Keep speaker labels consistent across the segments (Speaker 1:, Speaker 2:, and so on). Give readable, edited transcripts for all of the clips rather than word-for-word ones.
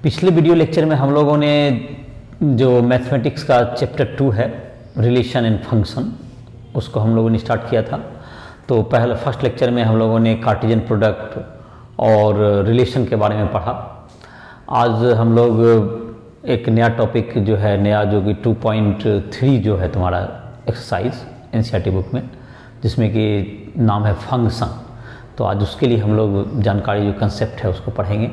Speaker 1: पिछले video lecture में हम लोगों ने जो मैथमेटिक्स का चैप्टर 2 है रिलेशन एंड फंक्शन, उसको हम लोगों ने स्टार्ट किया था। तो पहले फर्स्ट लेक्चर में हम लोगों ने कार्टेशियन प्रोडक्ट और रिलेशन के बारे में पढ़ा। आज हम लोग एक नया टॉपिक जो है जो कि 2.3 जो है तुम्हारा एक्सरसाइज एनसीईआरटी बुक में, जिसमें कि नाम है फंक्शन। तो आज उसके लिए हम लोग जानकारी जो कंसेप्ट है उसको पढ़ेंगे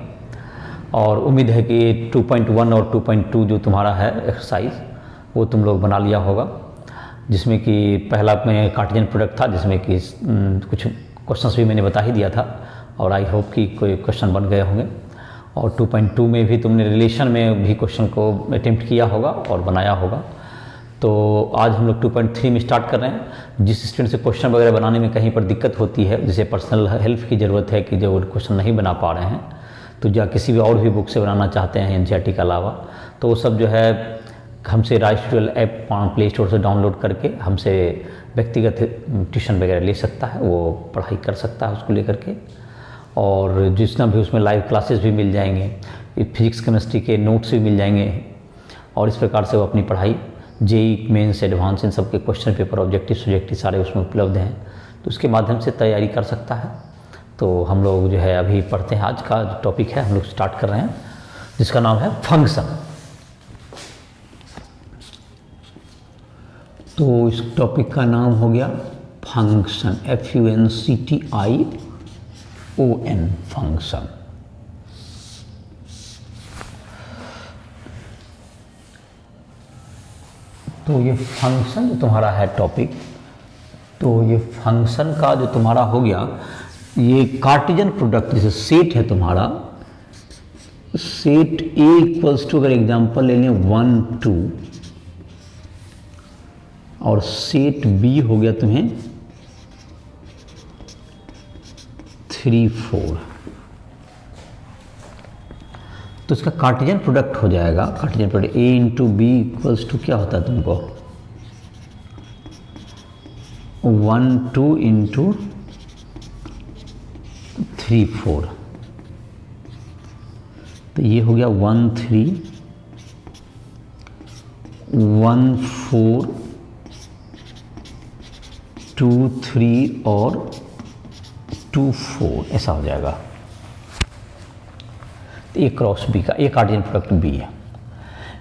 Speaker 1: और उम्मीद है कि 2.1 और 2.2 जो तुम्हारा है एक्सरसाइज वो तुम लोग बना लिया होगा, जिसमें कि पहला में कार्टेशियन प्रोडक्ट था, जिसमें कि कुछ क्वेश्चंस भी मैंने बता ही दिया था और आई होप कि कोई क्वेश्चन बन गए होंगे। और 2.2 में भी तुमने रिलेशन में भी क्वेश्चन को अटेम्प्ट किया होगा और बनाया होगा। तो आज हम लोग 2.3 में स्टार्ट कर रहे हैं। जिस स्टूडेंट से क्वेश्चन वगैरह बनाने में कहीं पर दिक्कत होती है, जिसे पर्सनल हेल्प की ज़रूरत है कि जो क्वेश्चन नहीं बना पा रहे हैं, तो या किसी भी और भी बुक से बनाना चाहते हैं एनसीईआरटी के अलावा, तो वो सब जो है हमसे rice tutorial app play store से डाउनलोड करके हमसे व्यक्तिगत ट्यूशन वगैरह ले सकता है, वो पढ़ाई कर सकता है उसको लेकर के। और जितना भी उसमें लाइव क्लासेस भी मिल जाएंगे, फिजिक्स केमिस्ट्री के नोट्स भी मिल जाएंगे और इस प्रकार से वो अपनी पढ़ाई जेई मेंस एडवांस इन सब के क्वेश्चन पेपर ऑब्जेक्टिव सब्जेक्टिव सारे उसमें उपलब्ध हैं, तो उसके माध्यम से तैयारी कर सकता है। तो हम लोग जो है अभी पढ़ते हैं। आज का जो टॉपिक है हम लोग स्टार्ट कर रहे हैं, जिसका नाम है फंक्शन। तो इस टॉपिक का नाम हो गया फंक्शन, FUNCTION फंक्शन। तो ये फंक्शन जो तुम्हारा है टॉपिक, तो ये फंक्शन का जो तुम्हारा हो गया, ये कार्टेशियन प्रोडक्ट जैसे सेट है तुम्हारा, सेट ए इक्वल्स टू, अगर एग्जांपल ले लें 1 2 और सेट बी हो गया तुम्हें 3 4, तो इसका कार्टेशियन प्रोडक्ट हो जाएगा। Cartesian product A into B equals to क्या होता है तुमको 1 2 इंटू 3 4, तो ये हो गया 1 3 1 4 2 3 और 2 4, ऐसा हो जाएगा। ए क्रॉस बी का, ए कार्टेशियन प्रोडक्ट बी है।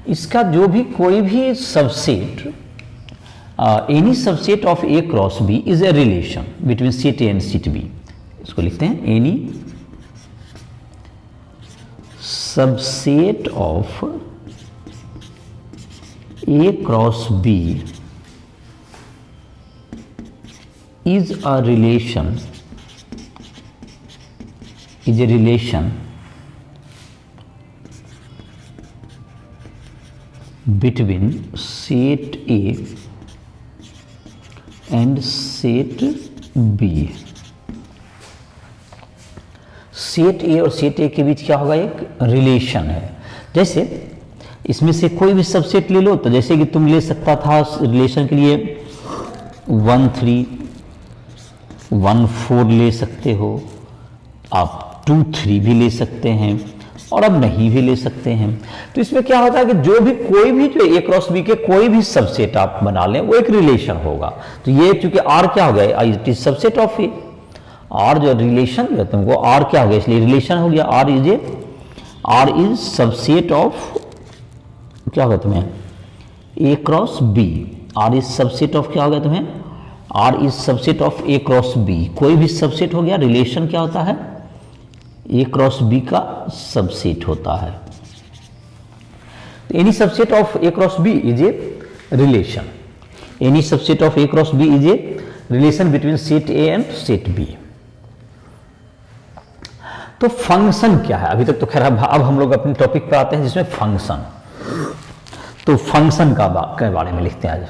Speaker 1: इसका जो भी कोई भी subset, any subset of A cross B is A relation between set A and set B. इसको लिखते हैं any subset of A cross B is a relation, is A relation between set A and set B। Set A और set ए के बीच क्या होगा, एक relation है। जैसे इसमें से कोई भी सबसेट ले लो, तो जैसे कि तुम ले सकता था रिलेशन के लिए 1 3 1 4 ले सकते हो, आप 2 3 भी ले सकते हैं और अब नहीं भी ले सकते हैं। तो इसमें क्या होता है कि जो भी कोई भी जो ए क्रॉस बी के कोई भी सबसेट आप बना लें, वो एक रिलेशन होगा। तो ये चूंकि आर क्या हो गया, it is subset of A, R जो रिलेशन जो तुमको आर क्या हो गया, इसलिए रिलेशन हो गया। आर इज सबसेट ऑफ क्या होगा तुम्हें, A cross B. R is subset of क्या हो गया तुम्हें, R is subset of A cross B. कोई भी सबसेट हो गया, रिलेशन क्या होता है, ए क्रॉस बी का सबसेट होता है। Any subset of A cross B is A relation, any subset of A cross B is A relation between set A and set B. तो फंक्शन क्या है, अभी तक तो खैर अब हम लोग अपने टॉपिक पर आते हैं जिसमें फंक्शन। तो फंक्शन के बारे में लिखते हैं आज।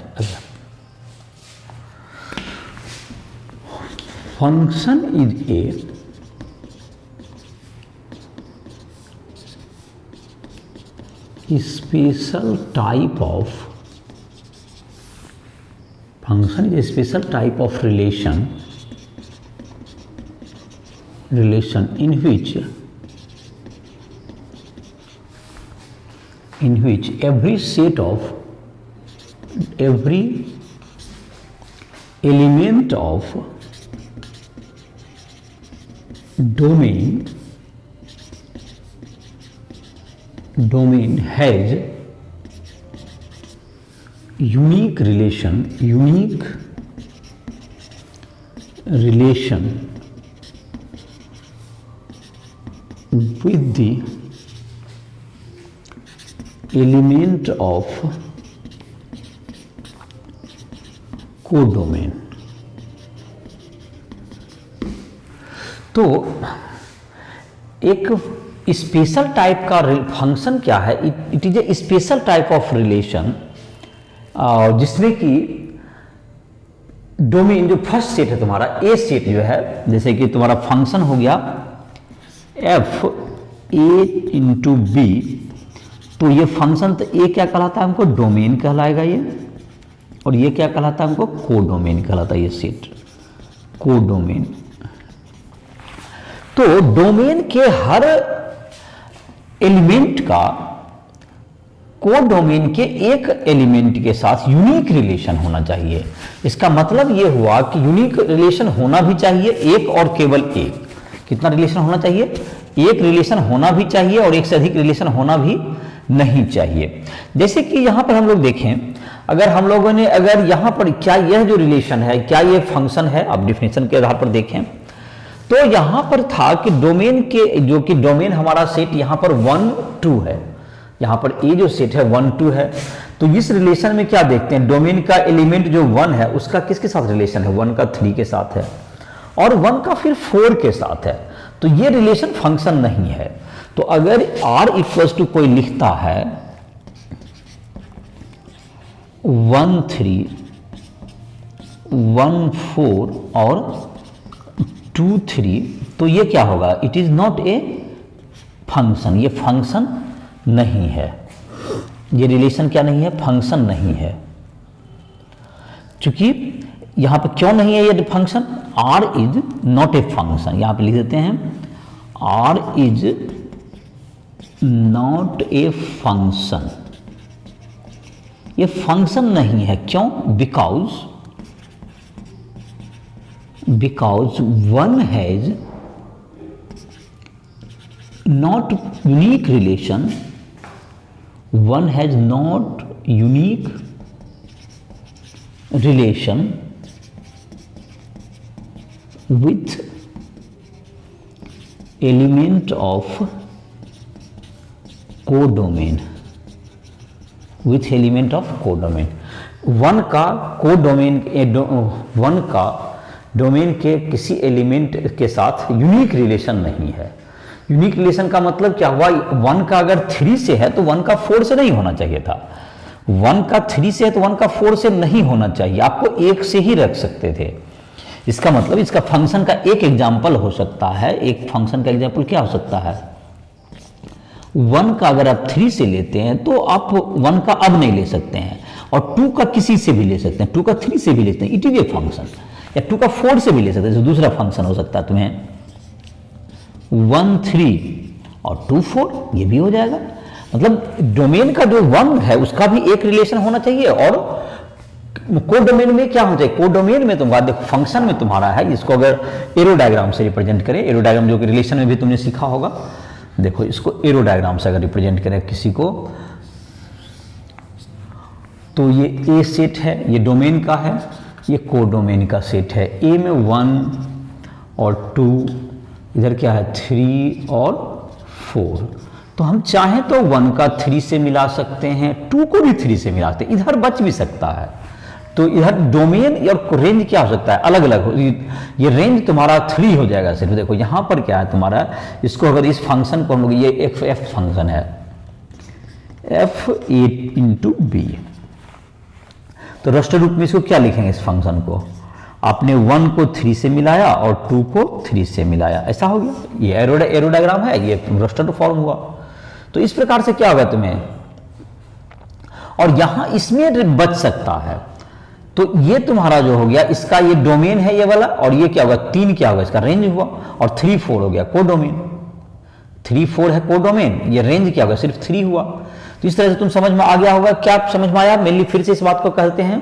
Speaker 1: Function is a special type of function is a special type of relation in which in which every element of domain has unique relation with the element of codomain. तो एक special type का function क्या है, it is a special type of relation जिसमें कि domain जो first set है तुम्हारा ए सेट जो है, जैसे कि तुम्हारा फंक्शन हो गया एफ ए इंटू बी, तो ये फंक्शन तो ए क्या कहलाता है हमको, डोमेन कहलाएगा ये, और ये क्या कहलाता है हमको, कोडोमेन कहलाता है ये सेट, कोडोमेन। तो डोमेन के हर एलिमेंट का कोडोमेन के एक एलिमेंट के साथ यूनिक रिलेशन होना चाहिए। इसका मतलब ये हुआ कि यूनिक रिलेशन होना भी चाहिए, एक और केवल एक। कितना रिलेशन होना चाहिए, एक रिलेशन होना भी चाहिए और एक से अधिक रिलेशन होना भी नहीं चाहिए। जैसे कि यहां पर हम लोग देखें, अगर हम लोगों ने अगर यहां पर क्या यह जो रिलेशन है, क्या यह फंक्शन है, आप डिफिनेशन के आधार पर देखें तो यहां पर था कि डोमेन के जो कि डोमेन हमारा सेट यहां पर 1 2 है, यहां पर ए जो सेट है 1 2 है। तो इस रिलेशन में क्या देखते हैं, डोमेन का एलिमेंट जो 1 है उसका किसके साथ रिलेशन है, 1 का 3 के साथ है और 1 का फिर 4 के साथ है। तो ये रिलेशन फंक्शन नहीं है। तो अगर r इक्वल्स टू कोई लिखता है 1 3 1 4 और 2 3, तो ये क्या होगा, it is not a function, ये फंक्शन नहीं है, ये रिलेशन क्या नहीं है, फंक्शन नहीं है। चूंकि यहां पर क्यों नहीं है ये function, r is not a function, यहां पे लिख देते हैं r is not a function, ये फंक्शन नहीं है। क्यों, because 1 has not unique relation, 1 has not unique relation with element of codomain, with element of codomain। 1 का कोडोमेन, 1 का डोमेन के किसी एलिमेंट के साथ यूनिक रिलेशन नहीं है। यूनिक रिलेशन का मतलब क्या हुआ, 1 का अगर 3 से है तो 1 का 4 से नहीं होना चाहिए था, 1 का 3 से है तो 1 का 4 से नहीं होना चाहिए, आपको 1 से ही रख सकते थे। इसका मतलब इसका फंक्शन का एक एग्जाम्पल हो सकता है, एक फंक्शन का एग्जाम्पल क्या हो सकता है, 1 का अगर आप 3 से लेते हैं तो आप 1 का अब नहीं ले सकते हैं, और 2 का किसी से भी ले सकते हैं, 2 का 3 से भी ले सकते हैं, इट इज ए फंक्शन। या 2 का 4 से भी ले सकते हैं, दूसरा फंक्शन हो सकता है तुम्हें 1 3 और 2 4, ये भी हो जाएगा। मतलब डोमेन का जो 1 है उसका भी एक रिलेशन होना चाहिए, और कोडोमेन में क्या होना चाहिए, कोडोमेन में तुम्हारा देखो फंक्शन में तुम्हारा है, इसको अगर एरो डायग्राम से रिप्रेजेंट करें, एरो डायग्राम जो कि रिलेशन में भी तुमने सीखा होगा, देखो इसको एरो डायग्राम से अगर रिप्रेजेंट करें किसी को, तो ये ए सेट है, ये डोमेन का है, ये कोडोमेन का सेट है। ए में 1 और 2, इधर क्या है 3 और 4। तो हम चाहें तो 1 का 3 से मिला सकते हैं, 2 को भी 3 से मिला सकते हैं, इधर बच भी सकता है। तो इधर डोमेन और रेंज क्या हो सकता है, अलग अलग हो, ये रेंज तुम्हारा 3 हो जाएगा सिर्फ। देखो यहां पर क्या है तुम्हारा, इसको अगर इस फंक्शन को हम लोग, ये एफ फंक्शन है, एफ ए इंटू बी, तो रास्टर रूप में इसको क्या लिखेंगे, इस फंक्शन को आपने 1 को 3 से मिलाया और 2 को 3 से मिलाया, ऐसा हो गया। ये एरो डायग्राम है, ये रास्टर फॉर्म हुआ। तो इस प्रकार से क्या होगा तुम्हें, और यहां इसमें बच सकता है, तो ये तुम्हारा जो हो गया, इसका ये डोमेन है ये वाला, और ये क्या होगा 3 क्या होगा, इसका रेंज हुआ, और 3 4 हो गया कोडोमेन, 3 4 है कोडोमेन, ये रेंज क्या होगा सिर्फ 3 हुआ। तो इस तरह से तुम समझ में आ गया होगा। क्या समझ में आया? मेनली फिर से इस बात को कहते हैं,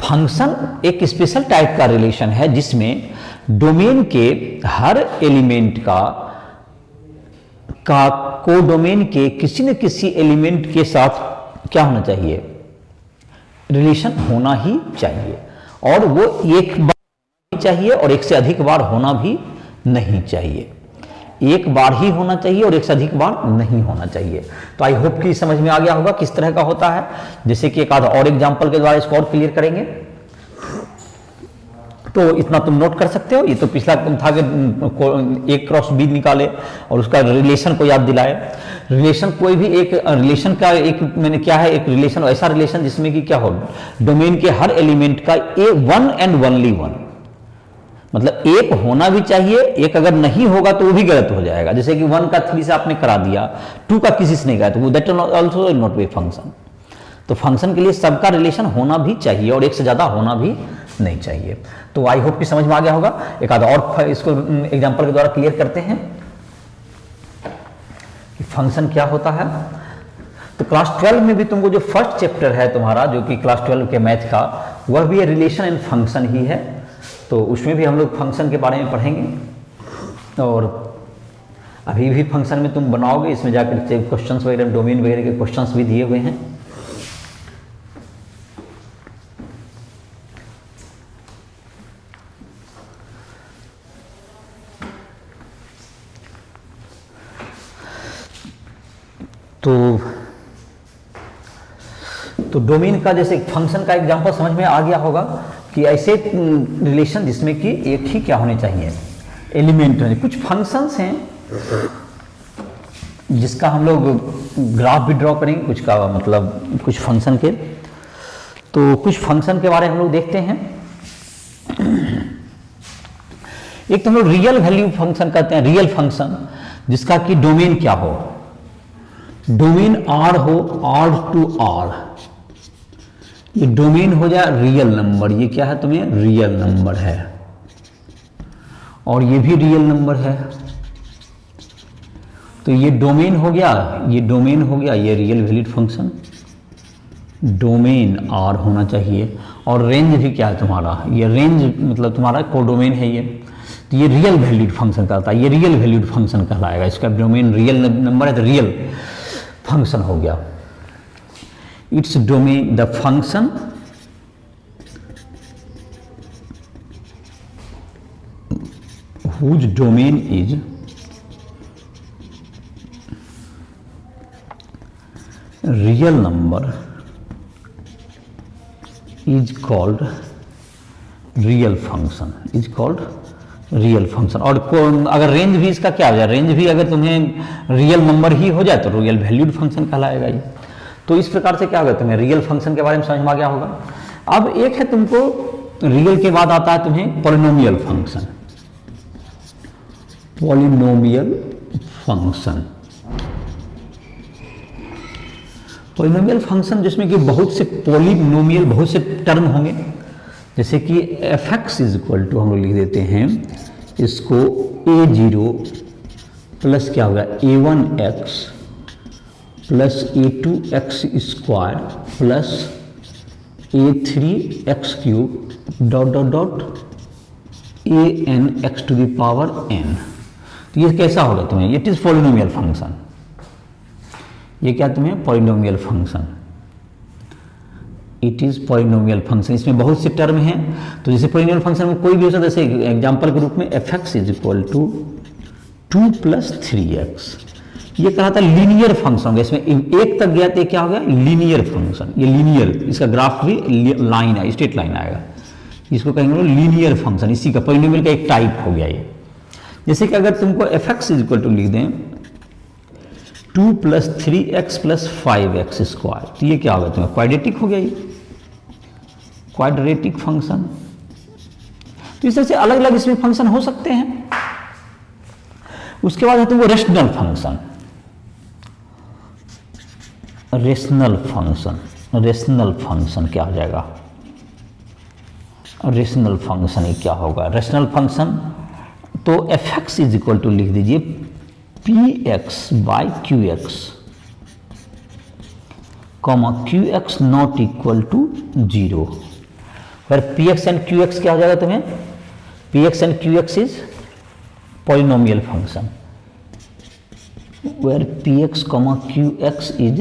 Speaker 1: फंक्शन एक स्पेशल टाइप का रिलेशन है जिसमें डोमेन के हर एलिमेंट का कोडोमेन के किसी न किसी एलिमेंट के साथ क्या होना चाहिए? रिलेशन होना ही चाहिए, और वो एक बार भी चाहिए और एक से अधिक बार होना भी नहीं चाहिए। एक बार ही होना चाहिए और एक से अधिक बार नहीं होना चाहिए। तो आई होप कि समझ में आ गया होगा किस तरह का होता है। जैसे कि एक आधा और एग्जांपल के द्वारा इसको और क्लियर करेंगे। तो इतना तुम नोट कर सकते हो। ये तो पिछला था कि A क्रॉस B निकाले और उसका रिलेशन को याद दिलाए। रिलेशन कोई भी एक रिलेशन का एक मैंने क्या है, एक रिलेशन ऐसा रिलेशन जिसमें कि क्या हो, डोमेन के हर एलिमेंट का वन एंड ओनली वन, मतलब एक होना भी चाहिए, एक अगर नहीं होगा तो वो भी गलत हो जाएगा। जैसे कि 1 का 3 से आपने करा दिया, 2 का किसी से नहीं करा, तो वो that also not be function. तो फंक्शन के लिए सबका रिलेशन होना भी चाहिए और एक से ज्यादा होना भी नहीं चाहिए। तो आई होप कि समझ में आ गया होगा। एक आधा और इसको एग्जांपल के द्वारा क्लियर करते हैं कि फंक्शन क्या होता है। तो क्लास 12 में भी तुमको जो फर्स्ट चैप्टर है तुम्हारा, जो कि क्लास 12 के मैथ का, वह भी रिलेशन एंड फंक्शन ही है। तो उसमें भी हम लोग फंक्शन के बारे में पढ़ेंगे। और अभी भी फंक्शन में तुम बनाओगे, इसमें जाकर क्वेश्चंस वगैरह, डोमेन वगैरह के क्वेश्चंस भी दिए हुए हैं। तो डोमेन का जैसे फंक्शन का एग्जांपल समझ में आ गया होगा कि ऐसे रिलेशन जिसमें कि एक ही क्या होने चाहिए, एलिमेंट होने। कुछ फंक्शंस हैं जिसका हम लोग ग्राफ भी ड्रॉ करेंगे, कुछ का मतलब कुछ फंक्शन के। तो कुछ फंक्शन के बारे में हम लोग देखते हैं। एक तो हम लोग रियल वैल्यू फंक्शन कहते हैं, रियल फंक्शन जिसका कि डोमेन क्या हो, डोमेन आर हो, आर टू आर, ये डोमेन हो जाए रियल नंबर। ये क्या है तुम्हें? रियल नंबर है, और ये भी रियल नंबर है। तो ये डोमेन हो गया, ये डोमेन हो गया, ये real valued function. Domain are होना चाहिए, और रेंज भी क्या है तुम्हारा? ये रेंज मतलब तुम्हारा कोडोमेन है ये। तो ये रियल वैल्यूड फंक्शन कहता है, ये रियल वैल्यूड फंक्शन कहलाएगा। इसका डोमेन रियल नंबर है तो रियल फंक्शन हो गया। Its domain the function whose domain is real number is called real function, is called real function. और अगर रेंज भी इसका क्या हो जाए, रेंज भी अगर तुम्हें रियल नंबर ही हो जाए तो रियल वैल्यूड फंक्शन कहलाएगा ये। तो इस प्रकार से क्या होगा, तुम्हें रियल फंक्शन के बारे में समझ में आ गया होगा। अब एक है तुमको रियल के बाद आता है तुम्हें polynomial function. Polynomial function, polynomial function जिसमें कि बहुत से पॉलिनोमियल, बहुत से टर्म होंगे। जैसे कि F x is equal to हम लोग लिख देते हैं इसको a0 प्लस क्या होगा a1x plus a2x square plus a3x cube dot dot dot an x to the power n। तो ये कैसा होगा तुम्हें? It is polynomial function. ये क्या तुम्हें? Polynomial function. It is polynomial function. इसमें बहुत से टर्म हैं। तो जैसे पॉलिनोमियल फंक्शन में कोई भी हो सकता है, जैसे एग्जांपल के रूप में F x is equal to 2 + 3x, ये कहा था लीनियर फंक्शन होगा। इसमें एक तक गया तो क्या हो गया? Linear function. ये लीनियर, इसका ग्राफ भी लाइन है, स्ट्रेट लाइन आएगा। इसको कहेंगे लीनियर फंक्शन। इसी का पॉलिनोमियल का एक टाइप हो गया ये। जैसे कि अगर तुमको F x is equal to लिख दें 2 + 3x + 5x स्क्वायर, तो ये क्या होगा तुम्हें? क्वाड्रेटिक हो गया ये, क्वाड्रेटिक फंक्शन। तो इस तरह से अलग अलग इसमें फंक्शन हो सकते हैं। उसके बाद है तुमको rational function. Rational function, rational function क्या हो जाएगा? रेशनल फंक्शन ये क्या होगा? रेशनल फंक्शन तो F x is equal to लिख दीजिए px/qx comma Q X not equal to 0, फिर P X and Q X क्या हो जाएगा तुम्हें, P X and Q X is polynomial function, where P X comma Q X is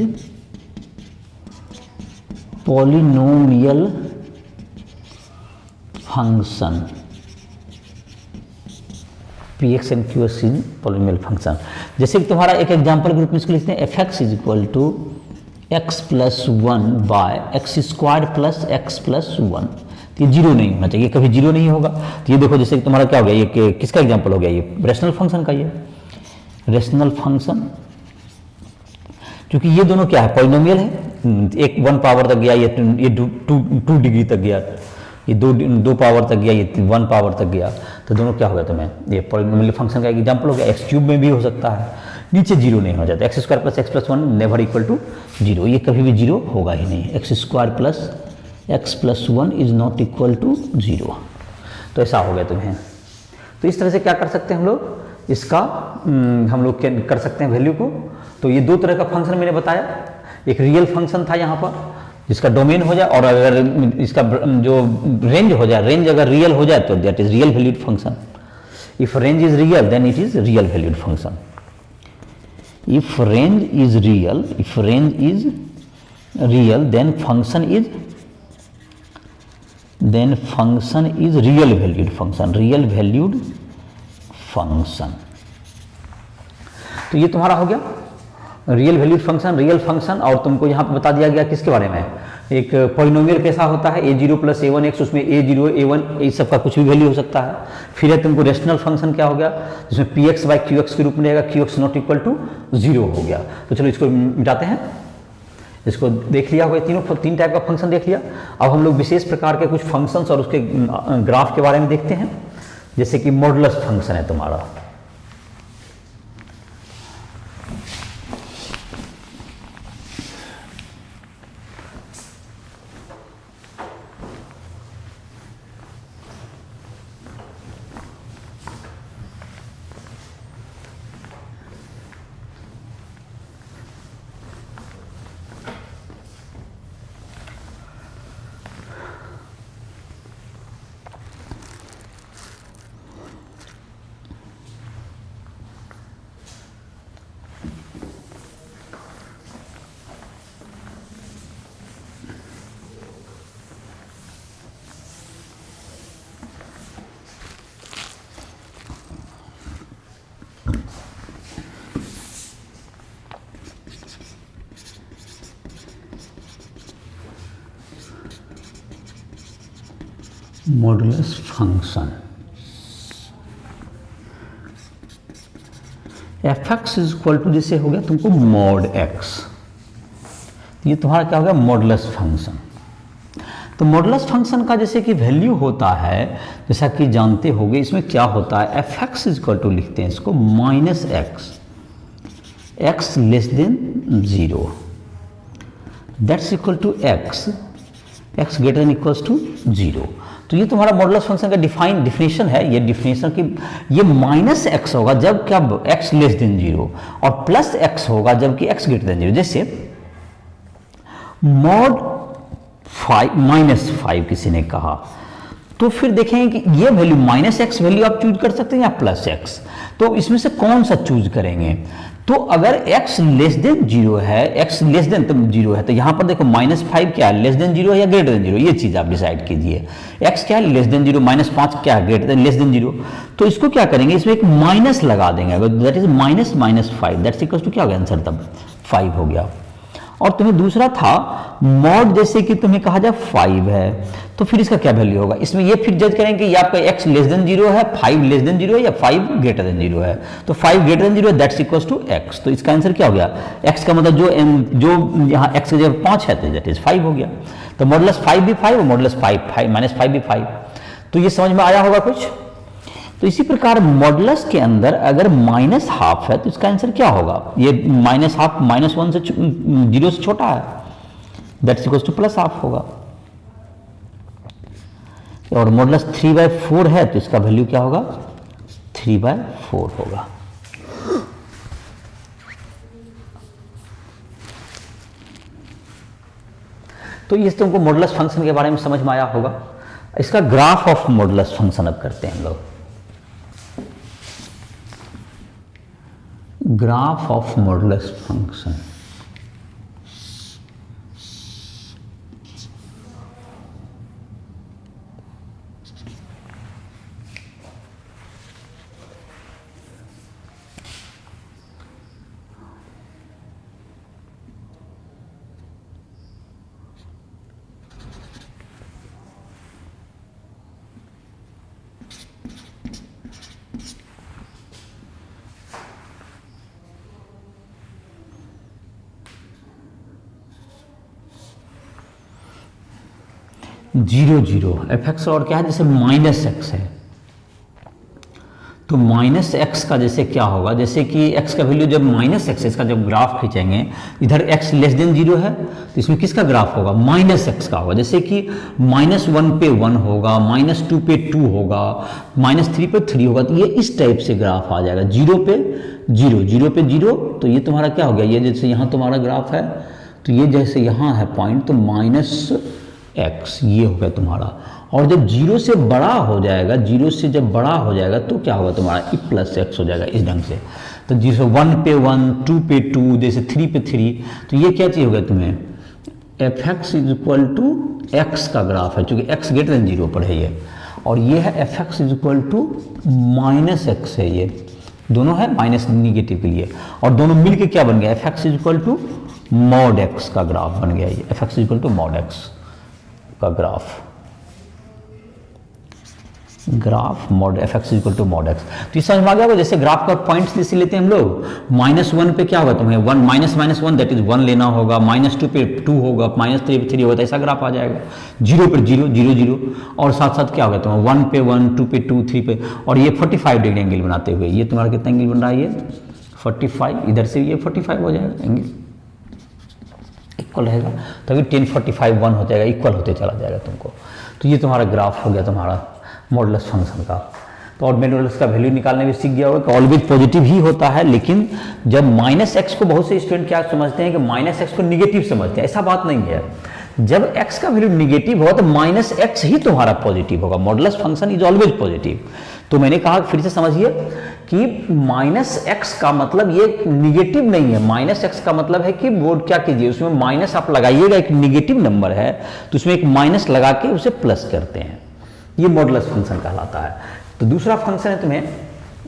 Speaker 1: polynomial function, P X and Q X is polynomial function. जैसे कि तुम्हारा एक example group में इसको लिखते हैं F x is equal to X plus 1 by X square plus X plus 1, तो ये जीरो नहीं होना चाहिए, कभी जीरो नहीं होगा। तो ये देखो जैसे कि तुम्हारा क्या हो गया, ये किसका एग्जाम्पल हो गया, ये रेशनल फंक्शन का, ये रेशनल फंक्शन, क्योंकि ये दोनों क्या है, पॉलिनोमियल है, एक 1 पावर तक गया, ये 2 डिग्री तक गया, ये 2 पावर तक गया, ये 1 पावर तक गया, तो दोनों क्या हो गया तुम्हें, ये पॉलिनोमियल फंक्शन का एक एग्जाम्पल हो गया। एक्स क्यूब में भी हो सकता है, नीचे जीरो नहीं हो जाता, X square plus X plus 1 never equal to 0, ये कभी भी जीरो होगा ही नहीं, X square plus X plus 1 is not equal to 0, तो ऐसा हो गया तुम्हें। तो इस तरह से क्या कर सकते हैं हम लोग, इसका हम लोग कर सकते हैं वैल्यू को। तो ये 2 तरह का फंक्शन मैंने बताया, एक रियल फंक्शन था यहाँ पर जिसका डोमेन हो जाए, और अगर इसका जो रेंज हो जाए, रेंज अगर रियल हो जाए तो that is real valued function. If range is real then it is real valued function. If range is real, if range is real then function is real valued function, real valued function. तो ये तुम्हारा हो गया real valued function, real function. और तुमको यहाँ पे बता दिया गया किसके बारे में, एक पॉलिनोमियल कैसा होता है, a0 प्लस a1x, उसमें a0 a1 इस सब का कुछ भी वैल्यू हो सकता है। फिर है तुमको रेशनल फंक्शन क्या हो गया, जिसमें px बाई qx के रूप में रहेगा, qx नॉट इक्वल टू 0 हो गया। तो चलो इसको मिटाते हैं, इसको देख लिया होगा, 3 टाइप का फंक्शन देख लिया। अब हम लोग विशेष प्रकार के कुछ फंक्शंस और उसके ग्राफ के बारे में देखते हैं, जैसे कि मॉडुलस फंक्शन है तुम्हारा। Modulus function F x is equal to, जैसे हो गया तुमको मॉड एक्स, ये तुम्हारा क्या हो गया मॉडुलस फंक्शन। तो मॉडुलस फंक्शन का जैसे कि वैल्यू होता है, जैसा कि जानते होगे, इसमें क्या होता है, F x is equal to लिखते हैं इसको minus X, X less than 0, that's equal to X, X greater than equals to 0। तो ये तुम्हारा मॉडुलस फंक्शन का डिफिनेशन है। ये डिफिनेशन की ये माइनस एक्स होगा जब क्या एक्स लेस देन 0, और प्लस एक्स होगा जबकि एक्स ग्रेटर देन 0। जैसे मॉड 5 माइनस 5 किसी ने कहा, तो फिर देखेंगे कि ये वैल्यू माइनस एक्स वैल्यू आप चूज कर सकते हैं या प्लस एक्स, तो इसमें से कौन सा चूज करेंगे। तो अगर x लेस देन 0 है, x लेस देन 0 है, तो यहां पर देखो माइनस 5 क्या है, लेस देन 0 है या ग्रेटर देन 0, ये चीज आप डिसाइड कीजिए। x क्या है, लेस देन 0, माइनस 5 क्या है, ग्रेटर देन लेस देन 0। तो इसको क्या करेंगे, इसमें एक माइनस लगा देंगे, that is minus minus 5, that's equal to क्या हो गया आंसर, तब 5 हो गया। और तुम्हें दूसरा था मॉड, जैसे कि तुम्हें कहा जाए 5 है, तो फिर इसका क्या वैल्यू होगा, इसमें ये फिर जज करेंगे ये आपका x लेस देन 0 है, 5 लेस देन 0 है, या 5 ग्रेटर देन 0 है। तो 5 ग्रेटर देन 0 है, दैट्स इक्वल्स टू x। तो इसका आंसर क्या हो गया, x का मतलब जो यहाँ x की जगह 5 है, तो दैट इज 5 हो गया। तो मॉडुलस 5 भी 5 और मॉडुलस 5 माइनस 5 भी 5। तो ये समझ में आया होगा कुछ। तो इसी प्रकार मॉडुलस के अंदर अगर माइनस हाफ है तो इसका आंसर क्या होगा, ये माइनस हाफ माइनस 1 से 0 से छोटा है, that's equals two plus half होगा। और मॉडुलस 3/4 है तो इसका वैल्यू क्या होगा, 3/4 होगा। तो ये तुमको मॉडुलस फंक्शन के बारे में समझ में आया होगा। इसका ग्राफ ऑफ मॉडुलस फंक्शन अब करते हैं हम लोग। Graph of modulus function, zero zero F x और क्या है, जैसे माइनस एक्स है तो माइनस एक्स का जैसे क्या होगा, जैसे कि एक्स का वैल्यू जब माइनस एक्स, इसका जब ग्राफ खींचेंगे, इधर एक्स लेस देन जीरो है तो इसमें किसका ग्राफ होगा, माइनस एक्स का होगा। जैसे कि -1 पे 1 होगा, -2 पे 2 होगा, -3 पे 3 होगा, तो ये इस टाइप से ग्राफ आ जाएगा। 0 पे 0, 0 पे 0, तो ये तुम्हारा क्या हो गया, ये जैसे यहाँ तुम्हारा ग्राफ है तो ये जैसे यहाँ है पॉइंट, तो -x ये हो गया तुम्हारा। और जब 0 से बड़ा हो जाएगा, 0 से जब बड़ा हो जाएगा तो क्या होगा तुम्हारा, +x हो जाएगा इस ढंग से। तो जैसे 1 पे 1, 2 पे 2, जैसे 3 पे 3, तो ये क्या चीज़ हो गया तुम्हें, fx = x का ग्राफ है, चूँकि x > 0 पर है ये, और ये है fx = -x है, ये दोनों है माइनस निगेटिव के लिए, और दोनों मिलके क्या बन गया, fx = mod x का ग्राफ बन गया ये, fx = mod x का graph mod fx = mod x। तो ये समझ में आ गया होगा। जैसे ग्राफ का पॉइंट्स जैसे लेते हैं हम लोग, -1 पे क्या होगा तुम्हें, 1 -1 दैट इज 1 लेना होगा, -2 पे 2 होगा, -3 पे 3 होगा, तो ऐसा ग्राफ आ जाएगा। 0 पे 0, 0 0, और साथ साथ क्या होगा तुम्हें, 1 पे 1, 2 पे 2, 3 पे, और ये 45 डिग्री एंगल बनाते हुए, ये तुम्हारा कितना एंगल बन रहा है, ये 45, इधर से ये 45 हो जाएगा, एंगल इक्वल रहेगा, तभी 10 45 1 हो जाएगा, इक्वल होते चला जाएगा तुमको। तो ये तुम्हारा ग्राफ हो गया तुम्हारा मॉडुलस फंक्शन का। तो और मॉडुलस का वैल्यू निकालने भी सीख गया होगा कि ऑलवेज पॉजिटिव ही होता है, लेकिन जब -x को बहुत से स्टूडेंट क्या समझते हैं कि -x को निगेटिव समझते हैं, ऐसा बात नहीं है। जब x का वैल्यू निगेटिव होगा तो -x ही तुम्हारा पॉजिटिव होगा। Modulus function is always positive. तो मैंने कहा फिर से समझिए कि -x का मतलब ये निगेटिव नहीं है, -x का मतलब है कि वो क्या कीजिए, उसमें माइनस आप लगाइएगा, एक निगेटिव नंबर है तो उसमें एक माइनस लगा के उसे प्लस करते हैं, ये मॉडुलस फंक्शन कहलाता है। तो दूसरा फंक्शन है तुम्हें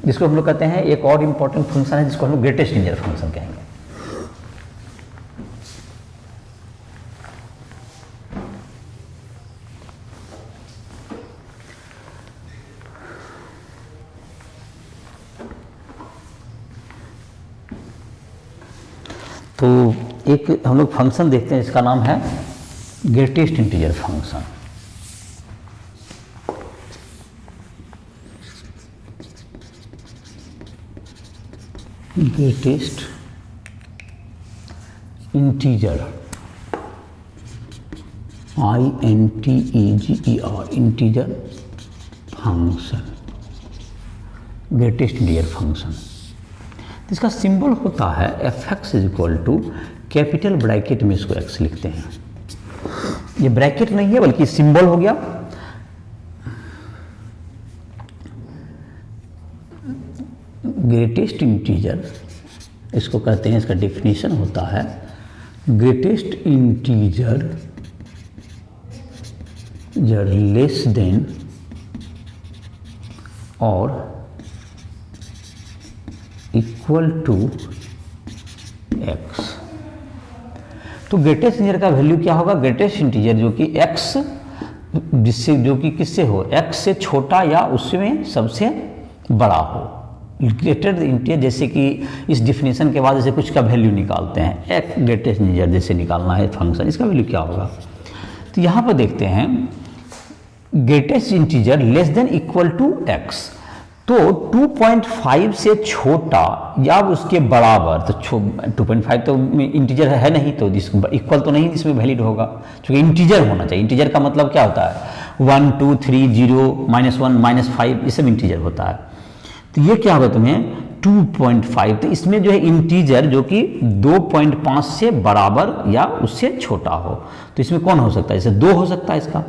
Speaker 1: जिसको हम लोग कहते हैं, एक और इंपॉर्टेंट फंक्शन है जिसको हम लोग ग्रेटेस्ट इंटीजर फंक्शन कहेंगे। तो एक हम लोग फंक्शन देखते हैं जिसका नाम है greatest integer function. Greatest integer, INTEGER, integer function, greatest integer function. इसका सिंबल होता है fx = कैपिटल ब्रैकेट में इसको x लिखते हैं। ये ब्रैकेट नहीं है बल्कि सिंबल हो गया। ग्रेटेस्ट इंटीजर इसको कहते हैं, इसका डेफिनेशन होता है ग्रेटेस्ट इंटीजर लेस देन और इक्वल टू x। तो ग्रेटेस्ट इंटीजर का वैल्यू क्या होगा, ग्रेटेस्ट इंटीजर जो कि x जिससे जो कि किससे हो, x से छोटा या उसमें सबसे बड़ा हो। ग्रेटेस्ट इंटीजर जैसे कि इस डिफिनेशन के बाद जैसे कुछ का वैल्यू निकालते हैं, एक ग्रेटेस्ट इंटीजर जैसे निकालना है फंक्शन, इसका वैल्यू क्या होगा। तो यहाँ पर देखते हैं greatest integer less than equal to x, तो 2.5 से छोटा या उसके बराबर, तो 2.5 तो इंटीजर है नहीं, तो इक्वल तो नहीं जिसमें वैलिड होगा, क्योंकि इंटीजर होना चाहिए। इंटीजर का मतलब क्या होता है, 1 2 3 0 -1 -5 ये सब इंटीजर होता है। तो ये क्या होगा तुम्हें 2.5, तो इसमें जो है इंटीजर जो कि 2.5 से बराबर या उससे छोटा हो, तो इसमें कौन हो सकता है? जैसे 2 हो सकता है, इसका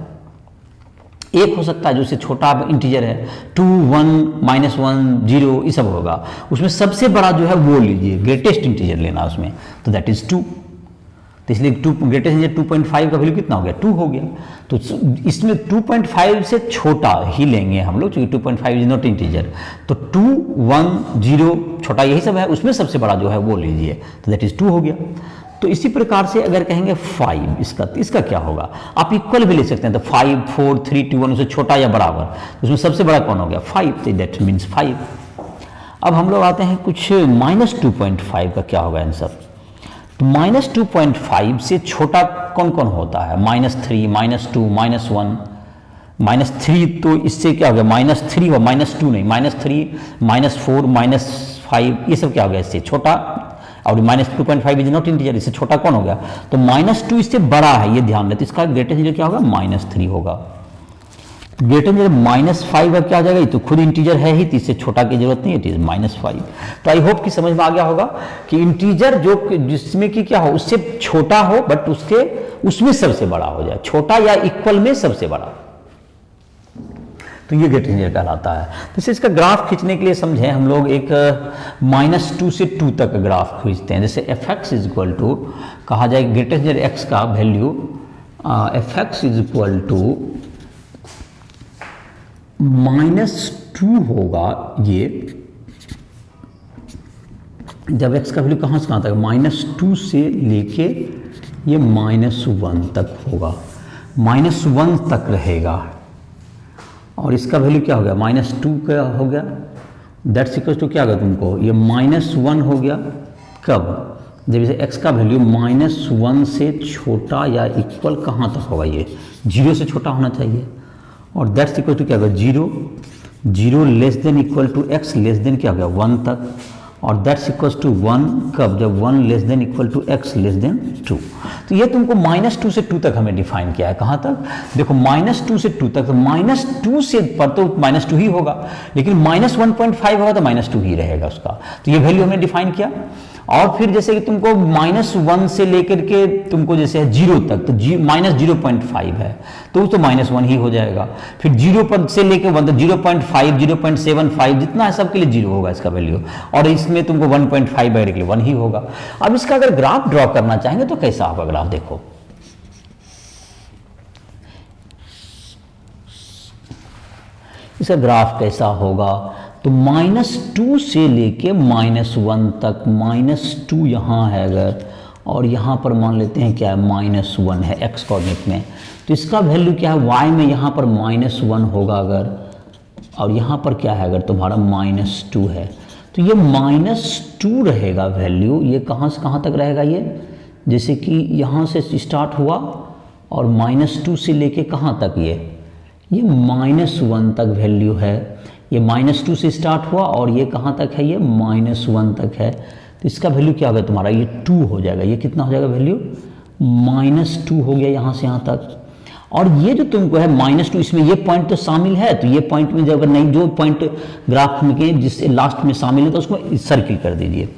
Speaker 1: 1 हो सकता है जो इससे छोटा इंटीजर है, 2, 1, -1, 0 ये सब होगा। उसमें सबसे बड़ा जो है वो लीजिए, ग्रेटेस्ट इंटीजर लेना उसमें, तो दैट इज 2। तो इसलिए ग्रेटेस्ट इंटीजर 2.5 का वैल्यू कितना हो गया? 2 हो गया। तो इसमें 2.5 से छोटा ही लेंगे हम लोग, क्योंकि 2.5 इज नॉट इंटीजर, तो 2, 1, 0 छोटा यही सब है, उसमें सबसे बड़ा जो है वो लीजिए, तो दैट इज 2 हो गया। तो इसी प्रकार से अगर कहेंगे 5, इसका क्या होगा? आप इक्वल भी ले सकते हैं, तो 5, 4, 3, 2, 1 उससे छोटा या बराबर, उसमें सबसे बड़ा कौन हो गया? 5, तो दैट मीन्स 5। अब हम लोग आते हैं कुछ -2.5 का क्या होगा आंसर? तो -2.5 से छोटा कौन कौन होता है? -3, -2, -1, -3 तो इससे क्या हो गया? -3 हुआ, -2 नहीं, -3, -4, -5 ये सब क्या हो गया? इससे छोटा, और -2.5 इज नॉट इंटीजर, इससे छोटा कौन हो गया? तो -2 इससे बड़ा है, ये ध्यान रहे, तो इसका ग्रेटेस्ट इंटीजर क्या होगा? -3 होगा। ग्रेटर इंटीजर -5 का क्या आ जाएगा? ये तो खुद इंटीजर है ही, तो इससे छोटा की जरूरत नहीं है, इट इज -5। तो आई होप कि समझ में आ गया होगा कि इंटीजर जो जिसमें कि क्या हो, उससे छोटा हो बट उसमें सबसे बड़ा हो जाए, छोटा या इक्वल में सबसे बड़ा, तो ये ग्रेटर इंटीजर कहलाता है। जैसे इसका ग्राफ खींचने के लिए समझें हम लोग, एक -2 से 2 तक ग्राफ खींचते हैं। जैसे fx इज इक्वल टू कहा जाए ग्रेटर इंटीजर x का value fx is equal to -2 होगा। ये जब x का वैल्यू कहाँ से कहाँ तक? -2 से लेके ये -1 तक होगा, -1 तक रहेगा, और इसका वैल्यू क्या हो गया? -2 का हो गया, दैट्स इक्वल टू क्या होगा तुमको? ये -1 हो गया। कब? जब इसे x का वैल्यू -1 से छोटा या इक्वल कहाँ तक होगा? ये 0 से छोटा होना चाहिए, और दैट्स इक्वल टू क्या होगा? 0 less than equal to x less than क्या हो गया? 1 तक, और दैट्स इक्वल टू 1 कब? जब 1 less than equal to x less than 2। तो ये तुमको -2 से 2 तक हमें डिफाइन किया है। कहाँ तक? देखो -2 से 2 तक, तो -2 से पर तो -2 ही होगा, लेकिन -1.5 होगा तो -2 ही रहेगा उसका। तो ये वैल्यू हमने डिफाइन किया। और फिर जैसे कि तुमको -1 से लेकर के तुमको जैसे है 0 तक, तो -0.5 है तो वो तो -1 ही हो जाएगा। फिर 0 पर से लेकर 1 तक 0.5, 0.75 जितना है सबके लिए 0 होगा इसका वैल्यू, और इसमें तुमको 1.5 वगैरह के लिए 1 ही होगा। अब इसका अगर ग्राफ ड्रॉ करना चाहेंगे तो कैसा होगा ग्राफ? देखो इसका ग्राफ कैसा होगा? तो -2 से लेके -1 तक, -2 यहाँ है अगर, और यहाँ पर मान लेते हैं क्या है? -1 है x कोऑर्डिनेट में, तो इसका वैल्यू क्या है? y में यहाँ पर -1 होगा अगर, और यहाँ पर क्या है? अगर तुम्हारा -2 है, तो ये -2 रहेगा वैल्यू। ये कहाँ से कहाँ तक रहेगा? ये जैसे कि यहाँ से स्टार्ट हुआ और -2 से लेके कहाँ तक? ये -1 तक वैल्यू है। ये -2 से स्टार्ट हुआ और ये कहाँ तक है? ये -1 तक है। तो इसका वैल्यू क्या होगा तुम्हारा? ये 2 हो जाएगा। ये कितना हो जाएगा वैल्यू? -2 हो गया यहाँ से यहाँ तक। और ये जो तुमको है -2, इसमें ये पॉइंट तो शामिल है, तो ये पॉइंट में जब नहीं, जो पॉइंट ग्राफ में के जिससे लास्ट में शामिल है तो उसको सर्किल कर दीजिए।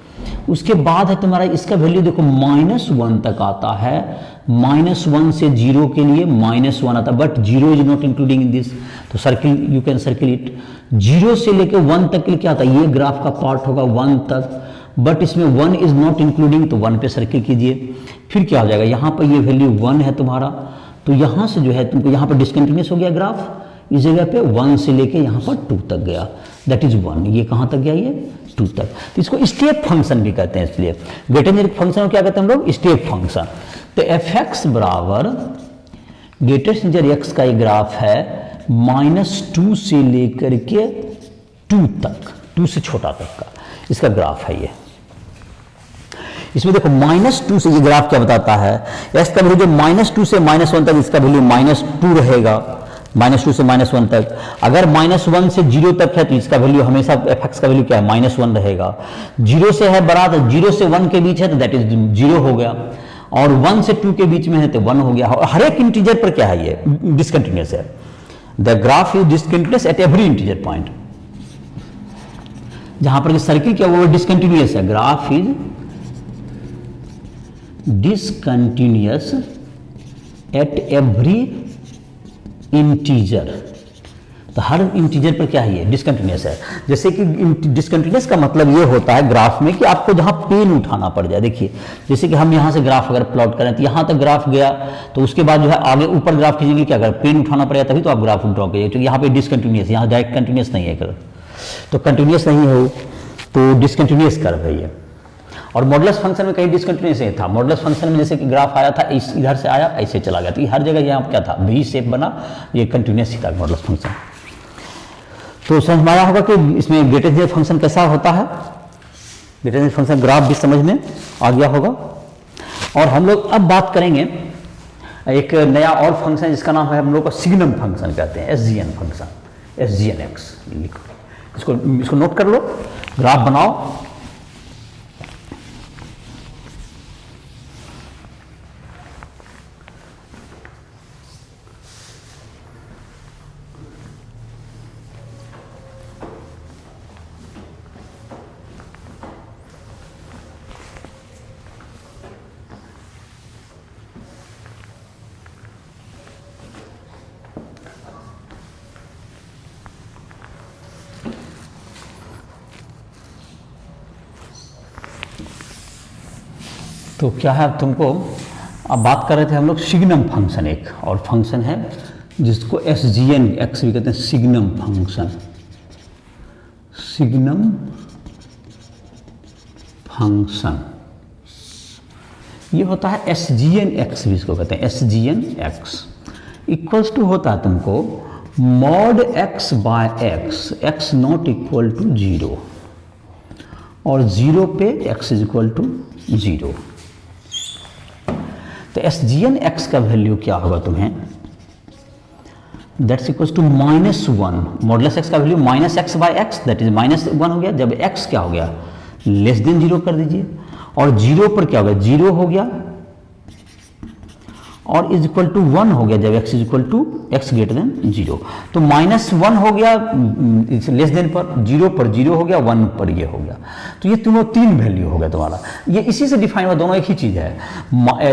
Speaker 1: उसके बाद है तुम्हारा इसका वैल्यू देखो -1 तक आता है। -1 से 0 के लिए -1 आता है, but 0 is not including in this, तो circle you can circle it. 0 से लेकर 1 तक के लिए क्या आता है? ये ग्राफ का पार्ट होगा 1 तक, बट इसमें 1 इज नॉट इंक्लूडिंग, तो 1 पे सर्किल कीजिए। फिर क्या हो जाएगा? यहाँ पर ये वैल्यू 1 है तुम्हारा, तो यहाँ से जो है तुमको यहाँ पर डिसकंटिन्यूस हो गया ग्राफ, इस जगह पे 1 से लेके यहाँ पर 2 तक गया, दैट इज 1। ये कहाँ तक गया? ये 2 तक। तो इसको स्टेप फंक्शन भी कहते हैं। इसलिए ग्रेटर फंक्शन को क्या कहते हैं हम लोग? Step function. तो fx बराबर ग्रेटेस्ट इंटीजर x का एक ग्राफ है -2 से लेकर के 2 तक, 2 से छोटा तक का इसका ग्राफ है ये। इसमें देखो -2 से ये ग्राफ क्या बताता है? x का वैल्यू जो -2 से -1 तक, इसका वैल्यू -2 रहेगा, -2 से -1 तक। अगर -1 से 0 तक है तो इसका वैल्यू हमेशा fx का वैल्यू क्या है? -1 रहेगा। 0 से है बड़ा तो 0 से 1 के बीच है तो दैट इज 0 हो गया, और 1 से 2 के बीच में है तो 1 हो गया। हर एक इंटीजर पर क्या है? ये डिसकंटिन्यूअस है। The graph is discontinuous at every integer point. जहां पर सर्किल क्या वो डिसकंटिन्यूअस है, graph is discontinuous at every integer. तो हर इंटीजर पर क्या है, ये डिसकंटिन्यूअस है। जैसे कि डिसकंटिन्यूअस का मतलब ये होता है ग्राफ में कि आपको जहां पेन उठाना पड़ जाए। देखिए जैसे कि हम यहां से ग्राफ अगर प्लॉट करें तो यहां तक ग्राफ गया, तो उसके बाद जो है आगे ऊपर ग्राफ खींचने के लिए क्या करें, पेन उठाना पड़ेगा, तभी तो आप ग्राफ ड्रॉ करिए। क्योंकि यहाँ पे डिसकंटिन्यूअस, यहाँ डायरेक्ट कंटिन्यूअस नहीं है कर, तो कंटिन्यूअस नहीं हो तो डिसकंटिन्यूअस कर्व है ये। और मॉडुलस फंक्शन में कहीं डिसकंटिन्यूअस नहीं था। मॉडुलस फंक्शन में जैसे कि ग्राफ आया था, इधर से आया ऐसे चला गया, तो हर जगह यहाँ क्या था, वी शेप बना, ये कंटिन्यूअस ही था मॉडुलस फंक्शन। तो समझ में आया होगा कि इसमें ग्रेटेस्ट फंक्शन कैसा होता है, ग्रेटेस्ट फंक्शन ग्राफ भी समझ में आ गया होगा। और हम लोग अब बात करेंगे एक नया और फंक्शन जिसका नाम है हम लोग का सिग्नम फंक्शन कहते हैं, एसजीएन फंक्शन, एसजीएन एक्स लिखो, इसको नोट कर लो, ग्राफ बनाओ। तो क्या है, अब तुमको अब बात कर रहे थे हम लोग सिग्नम फंक्शन, एक और फंक्शन है जिसको एसजीएन एक्स भी कहते हैं, सिग्नम फंक्शन। सिग्नम फंक्शन ये होता है एसजीएन एक्स भी इसको कहते हैं, एसजीएन एक्स इक्वल्स टू होता है तुमको mod X by X, X not equal to 0 और 0 पे एक्स इज इक्वल टू 0। तो एसजीएन एक्स का वैल्यू क्या होगा तुम्हें, that's equals to -1, modulus x का value -x by x, that is -1 हो गया। जब x क्या हो गया, लेस देन 0 कर दीजिए, और 0 पर क्या हो गया, 0 हो गया, और इज इक्वल टू 1 हो गया जब x is equal to x greater than 0। तो -1 हो गया लेस देन पर, 0 पर 0 हो गया, 1 पर ये हो गया। तो ये तीनों 3 वैल्यू हो गया तुम्हारा, ये इसी से डिफाइन हुआ, दोनों एक ही चीज है।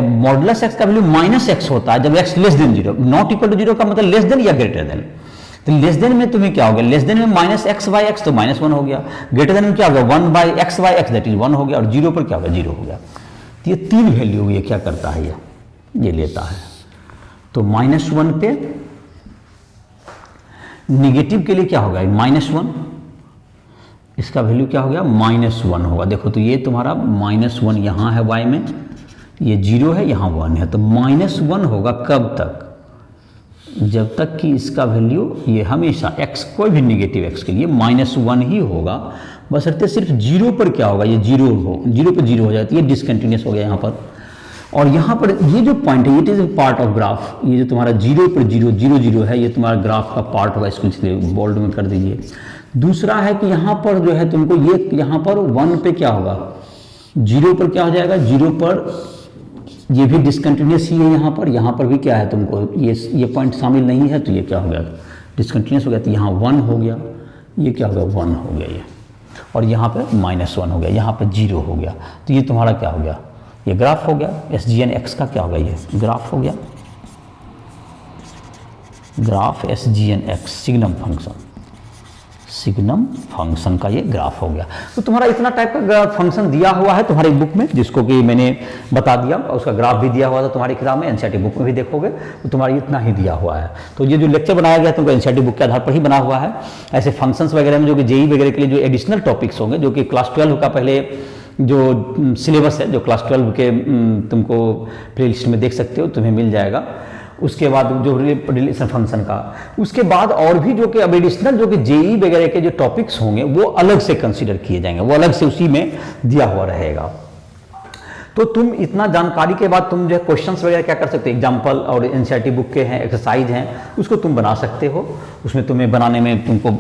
Speaker 1: मॉडुलस एक्स का वैल्यू -x होता है जब x less than 0, not equal to 0 का मतलब लेस देन या ग्रेटर देन। तो लेस देन में तुम्हें क्या हो गया, लेस देन में -x बाय एक्स तो -1 हो गया, ग्रेटर देन में क्या हो गया 1 by x by x that is 1 हो गया, और 0 पर क्या हो गया 0 हो गया। तो ये 3 वैल्यू ये क्या करता है, ये लेता है। तो -1 पे निगेटिव के लिए क्या होगा, -1, इसका वैल्यू क्या हो गया -1 होगा। देखो तो ये तुम्हारा -1 यहाँ है y में, ये 0 है, यहाँ 1 है, तो -1 होगा कब तक, जब तक कि इसका वैल्यू ये हमेशा x, कोई भी निगेटिव x के लिए -1 ही होगा, बस रहते सिर्फ 0 पर क्या होगा, ये 0 पर 0 हो जाती है, ये डिसकंटिन्यूअस हो गया यहाँ पर। और यहाँ पर ये जो पॉइंट है, it is a part of graph, ये जो तुम्हारा 0 पर 0 0 0 है, ये तुम्हारा ग्राफ का पार्ट होगा, इसको इसलिए बोल्ड में कर दीजिए। दूसरा है कि यहाँ पर जो है तुमको ये यहाँ पर 1 पे क्या होगा, 0 पर क्या हो जाएगा, 0 पर ये भी डिसकंटिन्यूअस ही है, यहाँ पर भी क्या है तुमको ये पॉइंट शामिल नहीं है, तो ये क्या हो गया डिसकंटिन्यूअस हो गया, तो यहाँ 1 हो गया, ये क्या हो गया 1 हो गया ये, और यहाँ पे -1 हो गया, यहाँ पे 0 हो गया। तो ये तुम्हारा क्या हो गया, ये ग्राफ हो गया, एसजीएन एक्स का क्या हो गया, ये ग्राफ हो गया, ग्राफ एसजीएन एक्स सिग्नम फंक्शन का ये ग्राफ हो गया। तो तुम्हारा इतना टाइप का फंक्शन दिया हुआ है तुम्हारी बुक में, जिसको कि मैंने बता दिया, और उसका ग्राफ भी दिया हुआ था तुम्हारी किताब में, एनसीईआरटी बुक में भी देखोगे तो तुम्हारा इतना ही दिया हुआ है। तो ये जो लेक्चर बनाया गया तुमको एनसीईआरटी बुक के आधार पर ही बना हुआ है। ऐसे फंक्शंस वगैरह में जो कि जेईई वगैरह के लिए जो एडिशनल टॉपिक्स होंगे, जो कि क्लास 12 का पहले जो सिलेबस है, जो क्लास 12 के तुमको प्लेलिस्ट में देख सकते हो, तुम्हें मिल जाएगा। उसके बाद जो रिलेशन फंक्शन का, उसके बाद और भी जो कि अब एडिशनल जो कि जेईई वगैरह के जो टॉपिक्स होंगे वो अलग से कंसीडर किए जाएंगे, वो अलग से उसी में दिया हुआ रहेगा। तो तुम इतना जानकारी के बाद तुम जो है क्वेश्चंस वगैरह क्या कर सकते हो, एग्जाम्पल और एनसीईआरटी बुक के हैं एक्सरसाइज हैं, उसको तुम बना सकते हो। उसमें तुम्हें बनाने में तुमको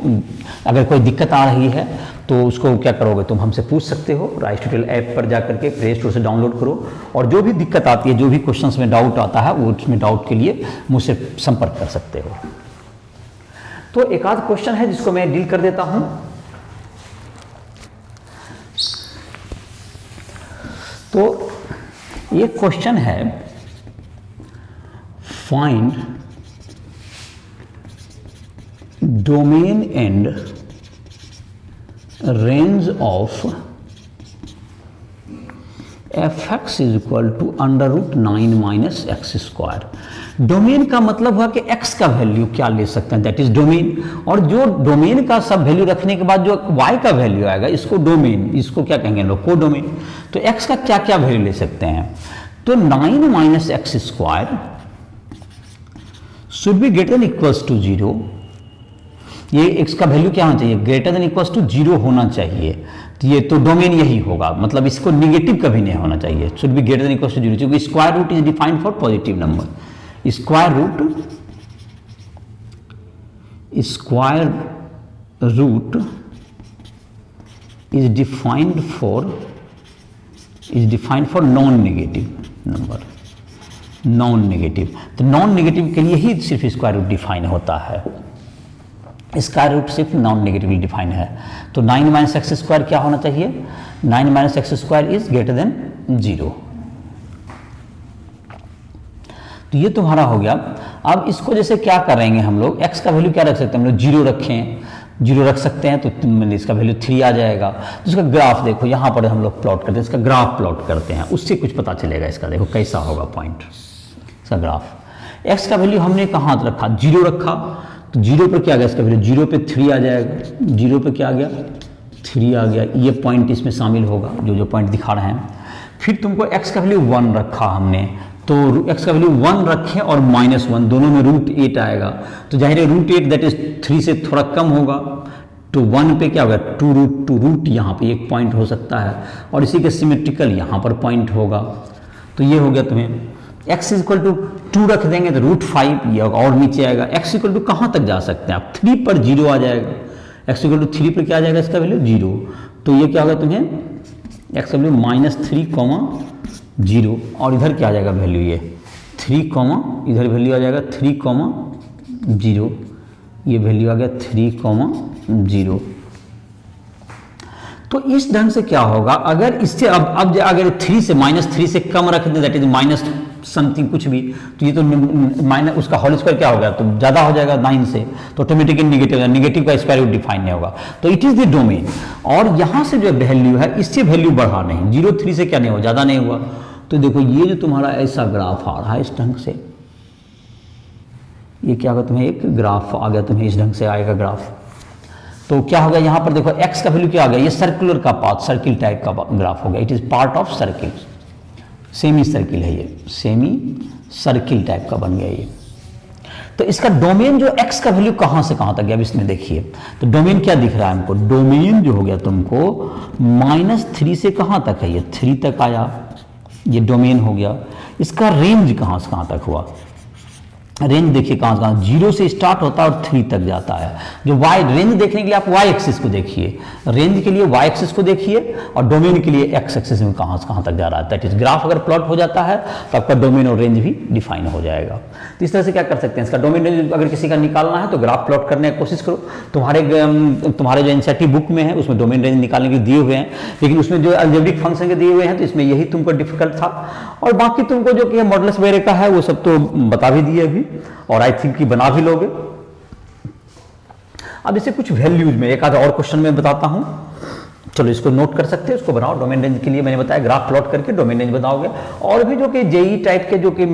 Speaker 1: अगर कोई दिक्कत आ रही है तो उसको क्या करोगे, तुम हमसे पूछ सकते हो। राइस ट्यूटोरियल ऐप पर जा करके प्ले स्टोर से डाउनलोड करो, और जो भी दिक्कत आती है, जो भी क्वेश्चंस में डाउट आता है, वो उसमें डाउट के लिए मुझसे संपर्क कर सकते हो। तो एक आध क्वेश्चन है जिसको मैं डील कर देता हूँ। तो ये क्वेश्चन है, find domain and range of F x is equal to under root 9 minus X square. Domain का मतलब हुआ कि x का वैल्यू क्या ले सकते हैं, दैट इज डोमेन। और जो डोमेन का सब वैल्यू रखने के बाद जो y का वैल्यू आएगा, इसको डोमेन, इसको क्या कहेंगे लोग, को डोमेन। तो x का क्या क्या वैल्यू ले सकते हैं, तो 9 minus X square should be greater than equals to 0। ये x का वैल्यू क्या होना चाहिए, ग्रेटर देन इक्वल्स टू 0 होना चाहिए। तो ये तो डोमेन यही होगा, मतलब इसको निगेटिव कभी नहीं होना चाहिए, should be greater than equals to 0, क्योंकि square root is defined for positive number. Square root is defined for non negative number, non negative. तो नॉन नेगेटिव के लिए ही सिर्फ स्क्वायर रूट डिफाइन होता है, स्क्वायर रूट सिर्फ नॉन नेगेटिवली डिफाइन है। तो 9 माइनस एक्स स्क्वायर क्या होना चाहिए, 9 minus X square is greater than 0। तो ये तुम्हारा हो गया। अब इसको जैसे क्या करेंगे हम लोग, x का वैल्यू क्या रख सकते हैं हम लोग, 0 रखें, 0 रख सकते हैं, तो इसका वैल्यू 3 आ जाएगा। तो इसका ग्राफ देखो, यहाँ पर हम लोग प्लॉट करते हैं, इसका ग्राफ प्लॉट करते हैं, उससे कुछ पता चलेगा इसका। देखो कैसा होगा पॉइंट, इसका ग्राफ। x का वैल्यू हमने कहाँ रखा, 0 रखा, तो 0 पर क्या आ गया इसका वैल्यू, 0 पे 3 आ जाएगा। 0 पे क्या आ गया, 3 आ गया। ये पॉइंट इसमें शामिल होगा, जो पॉइंट दिखा रहे हैं। फिर तुमको x का वैल्यू 1 रखा हमने, तो x का वैल्यू 1 रखें और -1, दोनों में रूट 8 आएगा। तो जाहिर है रूट 8 दैट इज 3 से थोड़ा कम होगा, तो 1 पे क्या होगा, 2 रूट यहाँ पे एक पॉइंट हो सकता है, और इसी के सिमेट्रिकल यहाँ पर पॉइंट होगा। तो ये हो गया तुम्हें x इक्वल टू 2 रख देंगे तो √5, ये और नीचे आएगा। x इक्वल टू कहाँ तक जा सकते हैं आप, 3 पर 0 आ जाएगा। x इक्वल टू 3 पर क्या आ जाएगा इसका वैल्यू, 0। तो ये क्या होगा तुम्हें, x का वैल्यू -3, 0, और इधर क्या आ जाएगा वैल्यू, ये 3, इधर वैल्यू आ जाएगा 3, 0, ये वैल्यू आ गया 3, 0। तो इस ढंग से क्या होगा, अगर इससे अब अगर 3 से -3 से कम रख दें, दैट इज माइनस समथिंग कुछ भी, तो ये तो माइनस उसका होल स्क्वायर क्या होगा, तो ज़्यादा हो जाएगा 9 से, तो ऑटोमेटिकली नेगेटिव का स्क्वायर रूट डिफाइन नहीं होगा। तो इट इज़ द डोमेन। और यहाँ से जो वैल्यू है, इससे वैल्यू बढ़ा नहीं, 0, 3 से क्या नहीं हुआ, ज़्यादा नहीं हुआ। तो देखो ये जो तुम्हारा ऐसा ग्राफ आ रहा है इस ढंग से, ये क्या होगा तुम्हें, एक ग्राफ आ गया तुम्हें, इस ढंग से आएगा ग्राफ। तो क्या होगा यहाँ पर देखो, x का वैल्यू क्या आ गया, ये सर्कुलर का पाथ, सर्किल टाइप का ग्राफ हो गया। It is part of circle, semi circle है ये, सेमी सर्किल टाइप का बन गया ये। तो इसका डोमेन जो x का वैल्यू कहाँ से कहाँ तक गया, अब इसमें देखिए। तो डोमेन क्या दिख रहा है हमको, डोमेन जो हो गया तुमको -3 से कहाँ तक है, ये 3 तक आया, ये डोमेन हो गया। इसका रेंज कहाँ से कहाँ तक हुआ, रेंज देखिए कहाँ से कहाँ, 0 से स्टार्ट होता है और 3 तक जाता है। जो y रेंज देखने के लिए आप y एक्सिस को देखिए, रेंज के लिए y एक्सिस को देखिए, और डोमेन के लिए x एक्सिस में कहाँ से कहाँ तक जा रहा है। दैट इज ग्राफ अगर प्लॉट हो जाता है तो आपका डोमेन और रेंज भी डिफाइन हो जाएगा। तो इस तरह से क्या कर सकते हैं, इसका डोमेन रेंज अगर किसी का निकालना है तो ग्राफ प्लॉट करने की कोशिश करो। तुम्हारे जो एनसीईआरटी बुक में है उसमें डोमेन रेंज निकालने के दिए हुए हैं, लेकिन उसमें जो अलजेब्रिक फंक्शन के दिए हुए हैं तो इसमें यही तुमको डिफिकल्ट था। और बाकी तुमको जो कि मॉडल्स वगैरह का है वो सब तो बता भी दिए अभी, और आई थिंक कि बना भी लोगे। अब इसे कुछ वैल्यूज में एक आधा और क्वेश्चन में बताता हूं, चलो इसको नोट कर सकते हैं, इसको बनाओ। डोमेन रेंज के लिए मैंने बताया ग्राफ प्लॉट करके डोमेन रेंज बनाओगे। और भी जो कि जेई टाइप के जो कि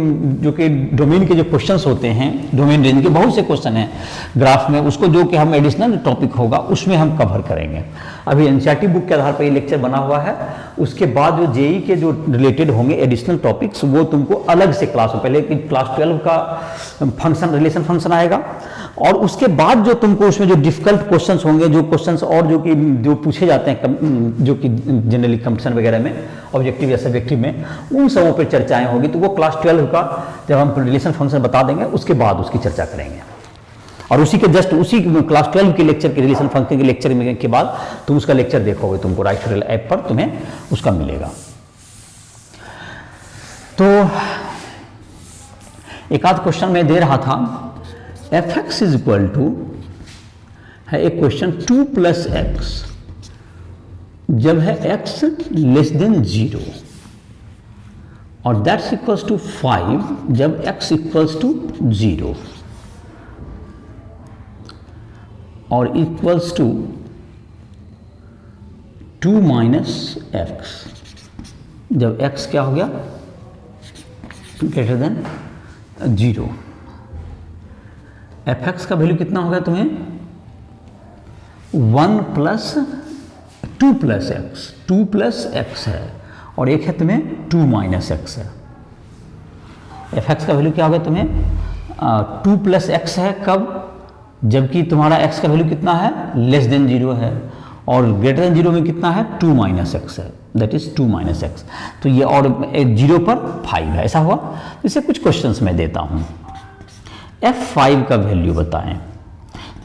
Speaker 1: डोमेन के जो क्वेश्चंस होते हैं, डोमेन रेंज के बहुत से क्वेश्चन हैं ग्राफ में, उसको जो कि हम एडिशनल टॉपिक होगा उसमें हम कवर करेंगे। अभी एनसीईआरटी बुक के आधार पर ये लेक्चर बना हुआ है, उसके बाद जो जेई के जो रिलेटेड होंगे एडिशनल टॉपिक्स वो तुमको अलग से क्लास में, पहले क्लास 12 का फंक्शन, रिलेशन फंक्शन आएगा, और उसके बाद जो तुमको उसमें जो डिफिकल्ट क्वेश्चंस होंगे, जो क्वेश्चंस और जो पूछे जाते हैं जो कि जनरली कंपटीशन वगैरह में, ऑब्जेक्टिव या सब्जेक्टिव में, उन सबों पर चर्चाएं होगी। तो वो क्लास 12 का जब हम रिलेशन फंक्शन बता देंगे उसके बाद उसकी चर्चा करेंगे। और उसी के जस्ट उसी क्लास 12 के लेक्चर के रिलेशन फंक्शन के लेक्चर में के बाद तुम उसका लेक्चर देखोगे, तुमको राइट ट्यूटोरियल ऐप पर तुम्हें उसका मिलेगा। तो एक आध क्वेश्चन मैं दे रहा था, f x is equal to है एक क्वेश्चन 2 + x जब है x <0 और दैट्स इक्वल्स टू 5 जब x इक्वल्स टू 0 और इक्वल्स टू 2 माइनस एक्स जब x क्या हो गया ग्रेटर देन 0। fx का वैल्यू कितना हो गया तुम्हें 1 plus 2 plus x 2 plus x है और एक है तुम्हें 2 माइनस एक्स है। fx का वैल्यू क्या हो गया तुम्हें 2 प्लस एक्स है कब, जबकि तुम्हारा x का वैल्यू कितना है लेस देन 0 है और ग्रेटर देन 0 में कितना है 2 माइनस एक्स है, दैट इज 2 माइनस एक्स। तो ये और 0 पर 5 है, ऐसा हुआ। इससे कुछ क्वेश्चंस मैं देता हूँ। f5 का वैल्यू बताएं।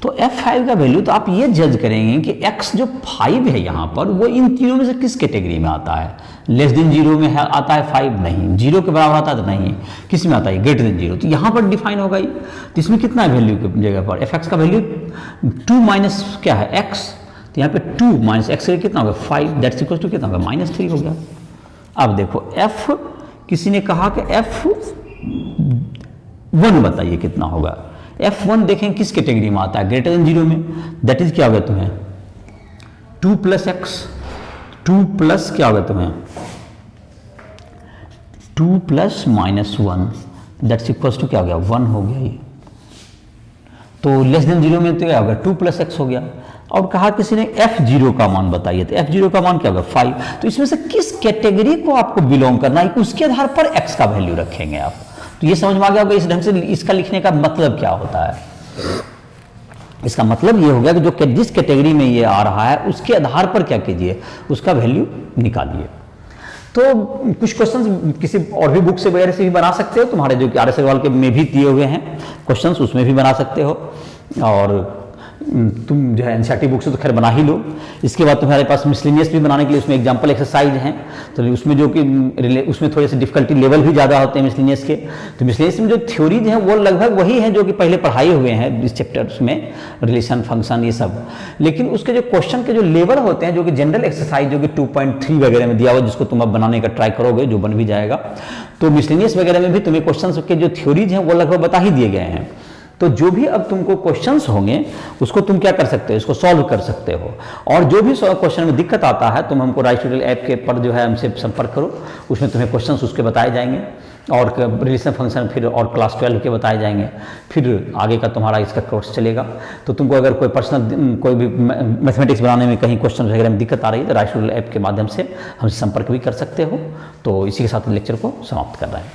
Speaker 1: तो f5 का वैल्यू तो आप ये जज करेंगे कि x जो 5 है यहाँ पर वो इन तीनों में से किस कैटेगरी में आता है। लेस देन 0 में है आता है 5 नहीं, 0 के बराबर आता है तो नहीं, किस में आता है ग्रेटर देन 0। तो यहाँ पर डिफाइन होगा ही। तो इसमें कितना है वैल्यू की जगह पर fx का वैल्यू 2 माइनस क्या है x, तो यहाँ पे 2 माइनस एक्स कितना होगा 5, दैट्स इक्वल टू कितना होगा -3 हो गया। अब देखो f किसी ने कहा कि f1 बताइए कितना होगा। f1 देखें किस कैटेगरी में आता है ग्रेटर देन 0 में, दैट इज क्या होगा तुम्हें 2 प्लस एक्स, 2 प्लस क्या होगा तुम्हें 2 प्लस -1 दैट्स इक्वल टू क्या हो गया 1 हो गया ये। तो लेस देन 0 में तो क्या होगा 2 प्लस एक्स हो गया। और कहा किसी ने f0 का मान बताइए, तो f0 का मान क्या होगा 5। तो इसमें से किस कैटेगरी को आपको बिलोंग करना है उसके आधार पर x का वैल्यू रखेंगे आप। तो ये समझ में आ गया होगा इस ढंग से इसका लिखने का मतलब क्या होता है। इसका मतलब ये हो गया कि जो जिस कैटेगरी में ये आ रहा है उसके आधार पर क्या कीजिए उसका वैल्यू निकालिए। तो कुछ क्वेश्चन किसी और भी बुक से वगैरह से भी बना सकते हो, तुम्हारे जो कि RS अग्रवाल के में भी दिए हुए हैं क्वेश्चंस उसमें भी बना सकते हो, और तुम जो है एनसीईआरटी बुक से तो खैर बना ही लो। इसके बाद तुम्हारे पास मिसलिनियस भी बनाने के लिए उसमें एग्जाम्पल एक्सरसाइज हैं, तो उसमें जो कि उसमें थोड़े से डिफिकल्टी लेवल भी ज़्यादा होते हैं मिसलिनियस के। तो मिसलिनियस में जो थ्योरीज हैं वो लगभग वही हैं जो कि पहले पढ़ाए हुए हैं इस चैप्टर्स में, रिलेशन फंक्शन ये सब। लेकिन उसके जो क्वेश्चन के जो लेवल होते हैं जो कि जनरल एक्सरसाइज जो कि 2.3 वगैरह में दिया हुआ जिसको तुम अब बनाने का ट्राई करोगे जो बन भी जाएगा, तो मिसलिनियस वगैरह में भी तुम्हें क्वेश्चन के जो थ्योरीज हैं वो लगभग बता ही दिए गए हैं। तो जो भी अब तुमको क्वेश्चंस होंगे उसको तुम क्या कर सकते हो इसको सॉल्व कर सकते हो। और जो भी क्वेश्चन में दिक्कत आता है तुम हमको राइस ट्यूटोरियल ऐप के पर जो है हमसे संपर्क करो, उसमें तुम्हें क्वेश्चंस उसके बताए जाएंगे और रिलेशन फंक्शन फिर और क्लास 12 के बताए जाएंगे, फिर आगे का तुम्हारा इसका कोर्स चलेगा। तो तुमको अगर कोई पर्सनल कोई भी मैथमेटिक्स बनाने में कहीं क्वेश्चन वगैरह में दिक्कत आ रही है तो राइस ट्यूटोरियल ऐप के माध्यम से हमसे संपर्क भी कर सकते हो। तो इसी के साथ लेक्चर को समाप्त कर रहे हैं।